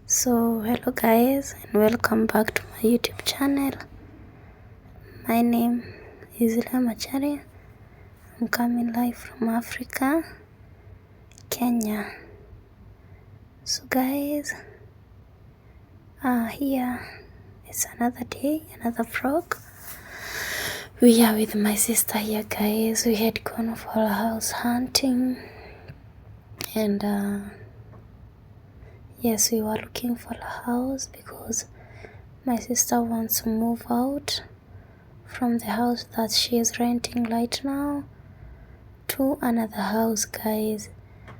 So hello guys and welcome back to my YouTube channel. My name is Leah Macharia. I'm coming live from Africa, Kenya. So guys, here it's another day, another vlog. We are with my sister here guys. We had gone for house hunting and yes, we were looking for a house because my sister wants to move out from the house that she is renting right now to another house guys.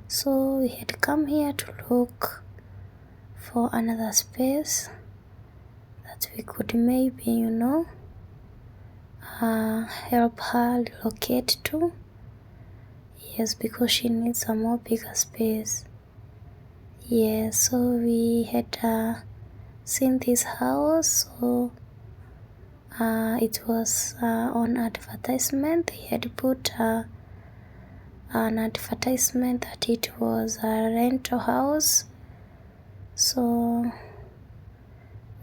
So we had come here to look for another space that we could maybe help her relocate to. Yes, because she needs a more bigger space. Yes, so we had seen this house, so it was on advertisement. They had put an advertisement that it was a rental house, so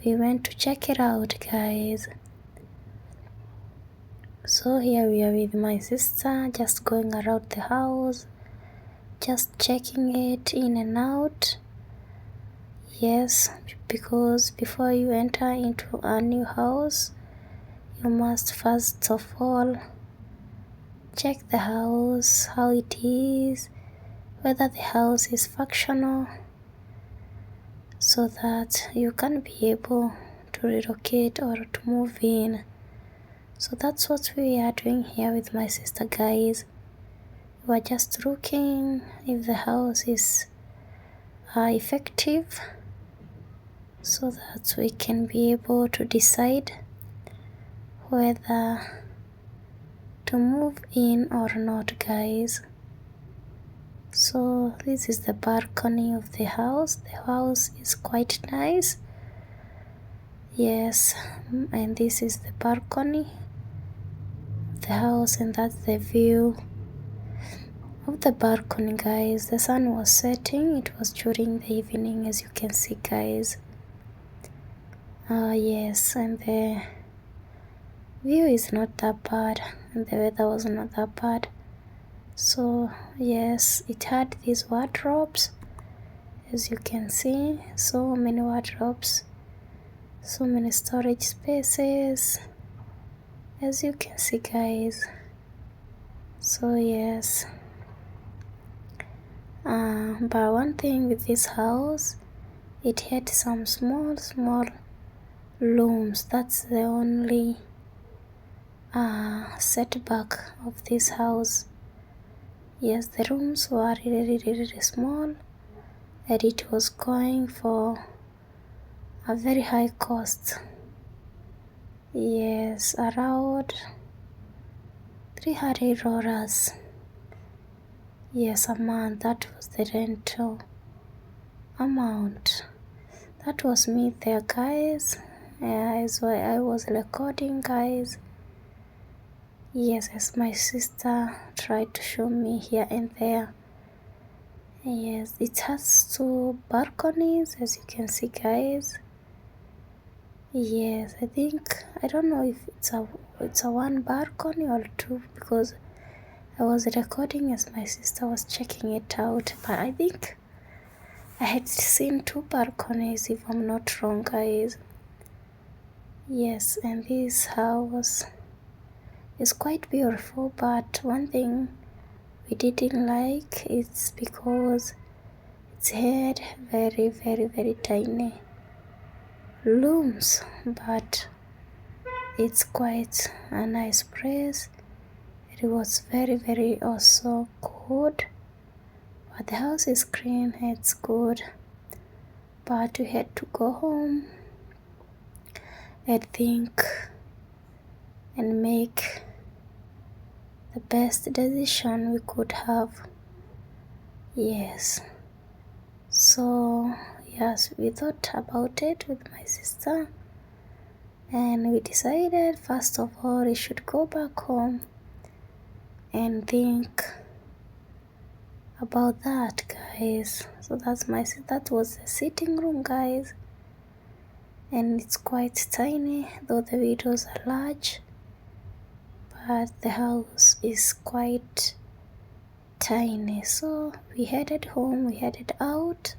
we went to check it out guys. So here we are with my sister, just going around the house, just checking it in and out. Yes, because before you enter into a new house, you must first of all check the house, how it is, whether the house is functional, so that you can be able to relocate or to move in. So that's what we are doing here with my sister guys. We are just looking if the house is effective, so that we can be able to decide whether to move in or not guys. So this is the balcony of the house. The house is quite nice. Yes, and this is the balcony of the house, and that's the view of the balcony guys. The sun was setting. It was during the evening, as you can see guys. Yes, and the view is not that bad, and the weather was not that bad. So yes, it had these wardrobes, as you can see, so many wardrobes, so many storage spaces, as you can see guys. So yes, but one thing with this house, it had some small rooms. That's the only setback of this house. Yes, the rooms were really small, and it was going for a very high cost. Yes, around $300. Yes, a month. That was the rental amount. That was me there guys. As I was recording guys. Yes, as my sister tried to show me here and there. Yes, it has 2 balconies, as you can see guys. Yes, I don't know if it's a 1 balcony or 2, because I was recording as my sister was checking it out, but I think I had seen 2 balconies if I'm not wrong guys. Yes, and this house is quite beautiful, but one thing we didn't like is because it had very tiny rooms, but it's quite a nice place. It was very also good, but the house is clean, it's good, but we had to go home and think and make the best decision we could have. Yes, so yes, we thought about it with my sister, and we decided first of all we should go back home and think about that, guys. So that was the sitting room, guys, and it's quite tiny, though the windows are large, but the house is quite tiny. So we headed home, we headed out,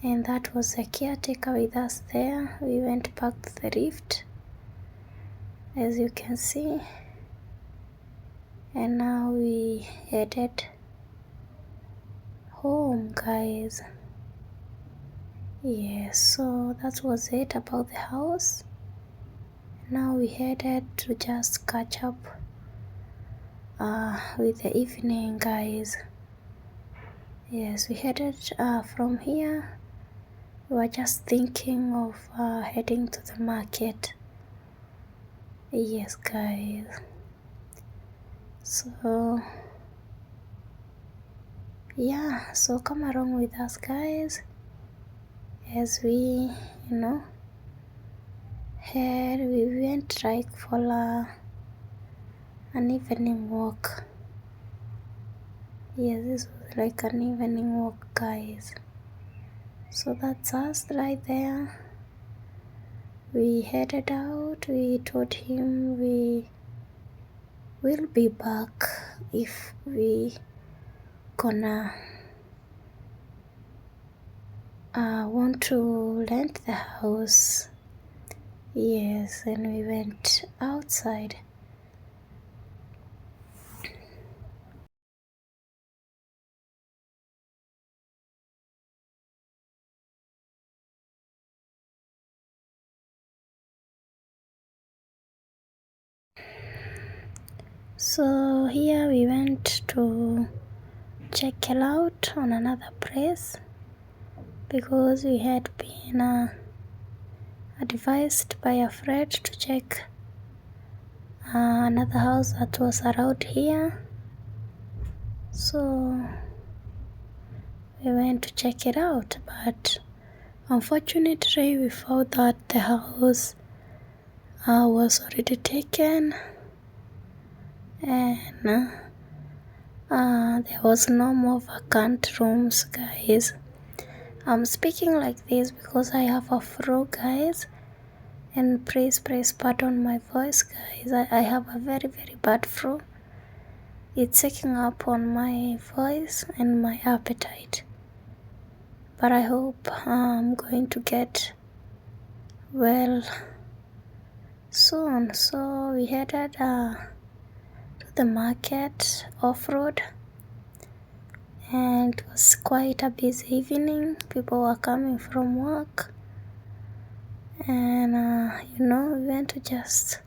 and that was the caretaker with us there. We went back to the rift, as you can see, and now we headed home, guys. Yes, so that was it about the house. Now we headed to just catch up with the evening, guys. Yes, we headed from here. We were just thinking of heading to the market. Yes, guys. So yeah, so come along with us, guys, as we we went like for an evening walk. Yes, this was like an evening walk, guys. So that's us right there. We headed out. We told him we will be back if we gonna want to rent the house. Yes, and we went outside. So here we went to check it out on another place because we had been advised by a friend to check another house that was around here. So we went to check it out, but unfortunately we found that the house was already taken, and there was no more vacant rooms, guys. I'm speaking like this because I have a flu, guys, and please pardon my voice, guys. I have a very bad flu. It's taking up on my voice and my appetite, but I hope I'm going to get well soon. So we headed to the market off-road, and it was quite a busy evening. People were coming from work, and we went to just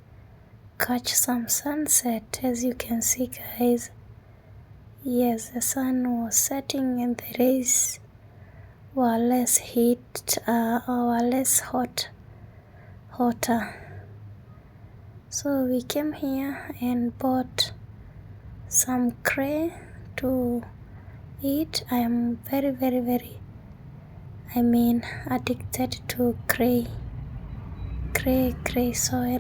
catch some sunset, as you can see, guys. Yes, the sun was setting and the rays were less heat or less hotter. So we came here and bought some cray to eat. I am very addicted to cray soil.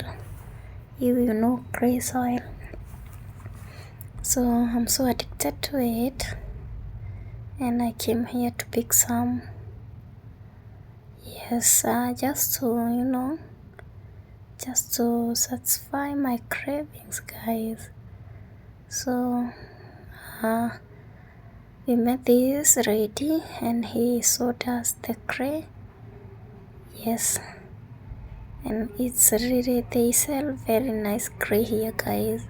You know cray soil. So I'm so addicted to it, and I came here to pick some. Yes, just to satisfy my cravings, guys. So we made this ready, and he sold us the cray. Yes, and it's really, they sell very nice cray here, guys.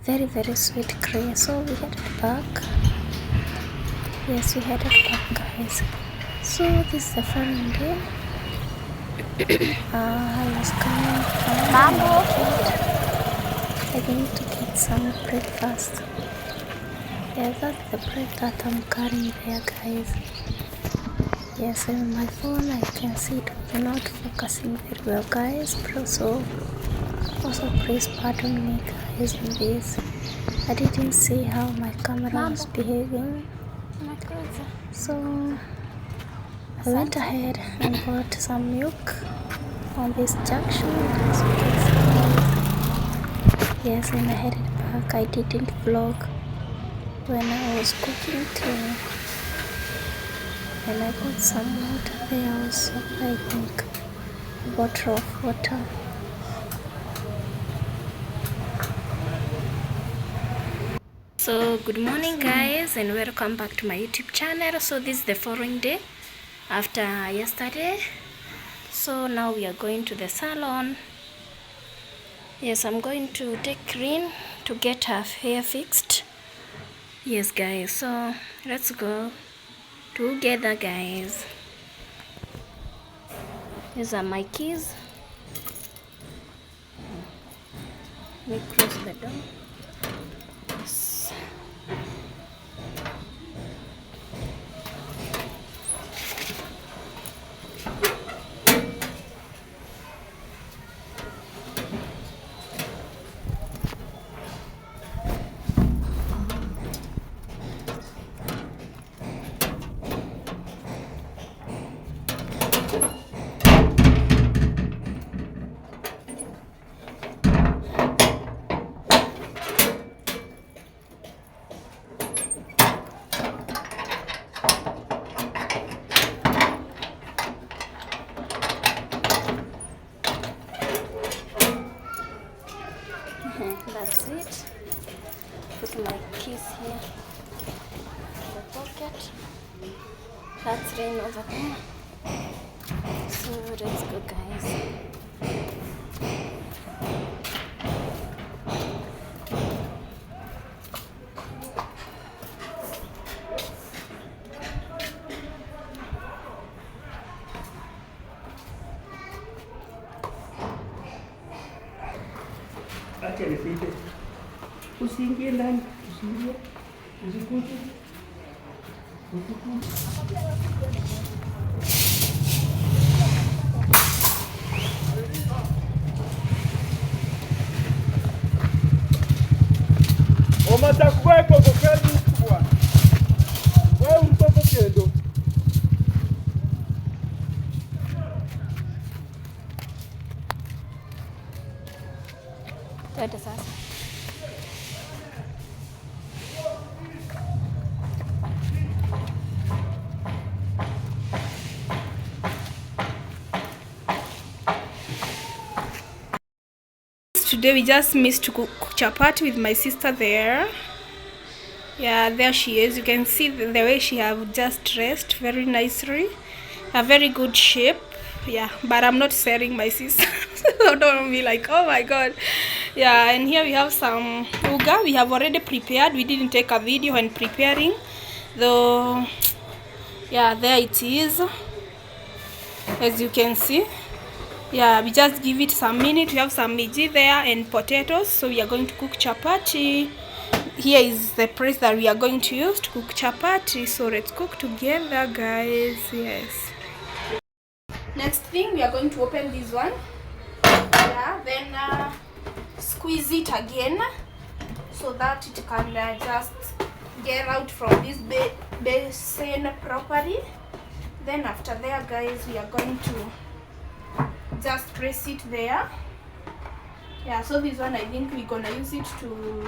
Very sweet cray. So we headed back. Yes, we headed back, guys. So this is the following day. I was coming from market. I need to get some breakfast. Yeah, that's the bread that I'm carrying there, guys. Yes, on my phone I can see it was not focusing very well, guys. Also please pardon me, guys, on this. I didn't see how my camera was behaving. So I went ahead and bought some milk on this junction, as you can see. Yes, and I headed back. I didn't vlog when I was cooking too. And I got some water there also, I think a bottle of water. So good morning guys, and welcome back to my YouTube channel. So this is the following day after yesterday. So now we are going to the salon. Yes, I'm going to take Green to get her hair fixed. Yes guys, so let's go together guys. These are my keys. Let me close the door. Yes. That's it. Put my keys here in the pocket. That's rain over there. So let's go guys. Acha nipite. Usiingie ndani, usiingie. Usikuje. Omatakuweko kokeni bwana. Wewe mtoto kendo. Twende sasa. Today we just missed to cook chapati with my sister there. Yeah, there she is. You can see the way she have just dressed very nicely, a very good shape. Yeah, but I'm not sharing my sister. So don't be like, oh my god. Yeah, and here we have some uga we have already prepared. We didn't take a video when preparing, though. Yeah, there it is, as you can see. Yeah, we just give it some minutes. We have some miji there and potatoes, so we are going to cook chapati. Here is the place that we are going to use to cook chapati, so let's cook together guys. Yes, next thing we are going to open this one. Yeah, then squeeze it again so that it can just get out from this basin properly. Then after there guys, we are going to just press it there. Yeah, so this one I think we're gonna use it to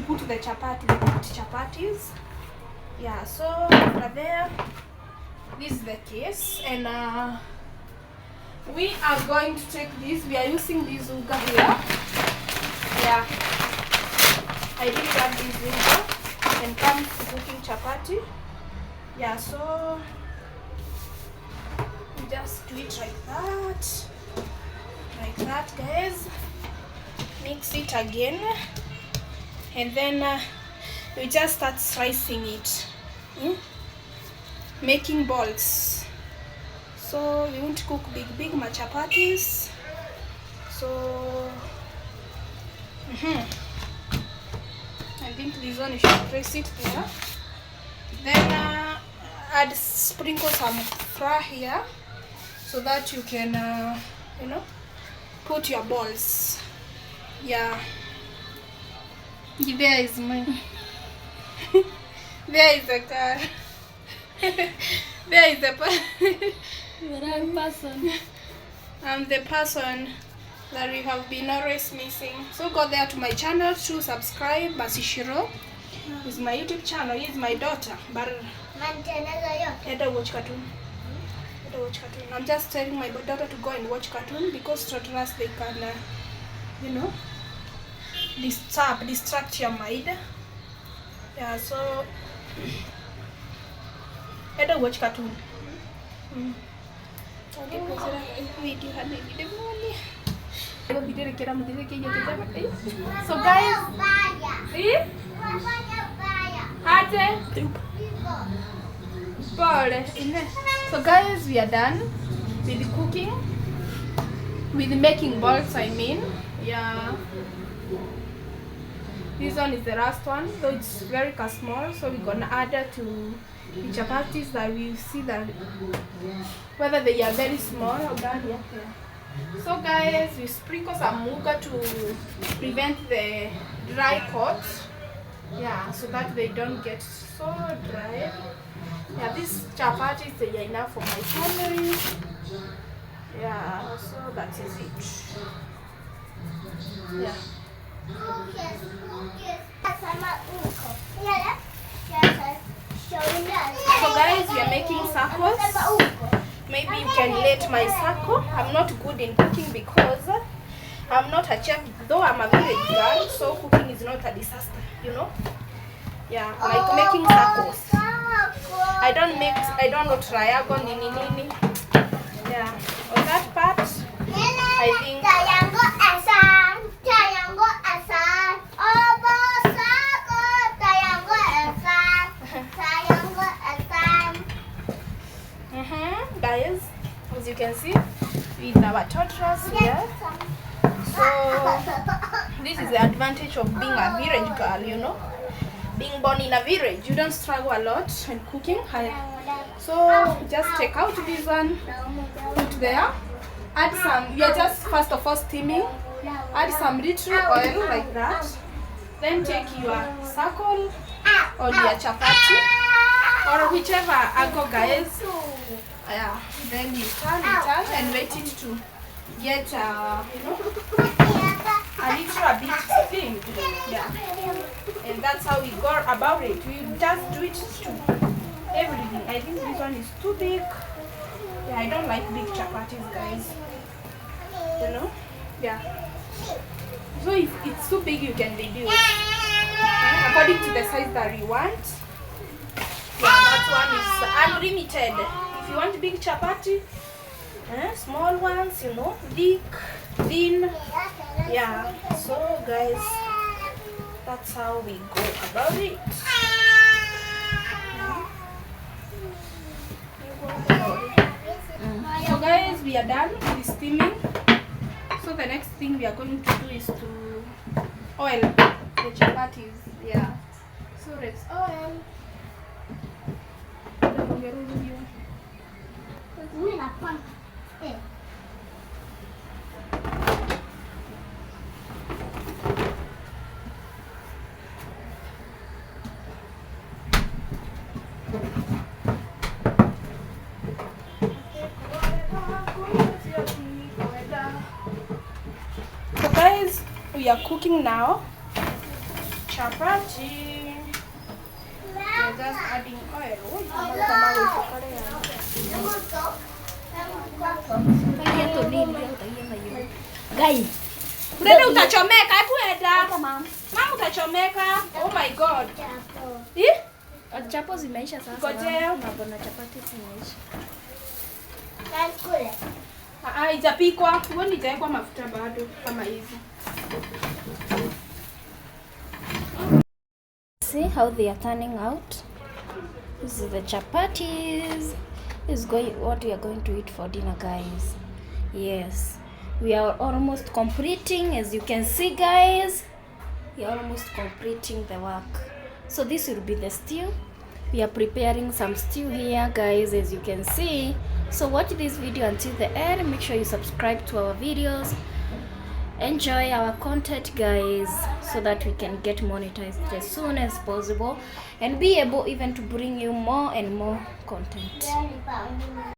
put the chapatis. Yeah, so after there, this is the case, and we are going to take this. We are using this uga here. Yeah, I really love this uga and comes to cooking chapati. Yeah, so just do it like that guys. Mix it again, and then we just start slicing it, making balls. So we want to cook big machapatis. So I think this one you should press it there. Then add sprinkle some flour here, so that you can put your balls. Yeah, there is mine. There is the car. There is the person. I'm the person. that you have been always missing. So go there to my channel to subscribe. Basishiro is my YouTube channel. He is my daughter. But watch cartoon. Watch cartoon. I'm just telling my daughter to go and watch cartoon because toddlers, they can, distract your mind. Yeah, so watch cartoon. So guys, so guys, we are done with cooking, with making balls, I mean. Yeah, this one is the last one, so it's very small, so we're gonna add it to the chapatis that we see that whether they are very small or done. Yeah. So guys, we sprinkle some muga to prevent the dry coat. Yeah, so that they don't get so dry. Yeah, these chapatis, they are enough for my family. Yeah, so that is it. Yeah. So guys, we are making circles. Maybe you can let my circle. I'm not good in cooking because I'm not a chef, though I'm a village girl, so cooking is not a disaster, you know. Yeah, like making circles. I don't know triangle, nini. Yeah, on that part, I think. Guys, as you can see, with our toddlers here. So this is the advantage of being a village girl, you know. Being born in a village, you don't struggle a lot in cooking. So just take out this one, put there, add some, you are just first of all steaming, add some little oil like that, then take your circle or your chapati or whichever angle, guys. Yeah, then you turn and wait it to get a little bit steamed. Yeah, and that's how we go about it. We just do it to everything. I think this one is too big. Yeah, I don't like big chapatis, guys. You know? Yeah. So if it's too big, you can reduce according to the size that you want. Yeah, that one is unlimited. If you want big chapati, small ones, you know, thick, thin. Yeah. So guys, that's how we go about it. So guys, we are done with steaming. So the next thing we are going to do is to oil the chapatis. Yeah. So let's oil. So guys, we are cooking now chapati. We are just adding oil. Guys, Brenda utachomeka, kuenda. Mama utachomeka. Oh my god. chapo zimeisha sasa. Ngojea. Mbona chapati zimeisha? Haijapikwa. Huoni itaekwa mafuta bado kama hivi. See how they are turning out. This is the chapatis. This is what we are going to eat for dinner, guys. Yes, we are almost completing. As you can see, guys, we are almost completing the work. So this will be the stew. We are preparing some stew here, guys, as you can see. So watch this video until the end. Make sure you subscribe to our videos. Enjoy our content, guys, so that we can get monetized as soon as possible and be able even to bring you more and more content.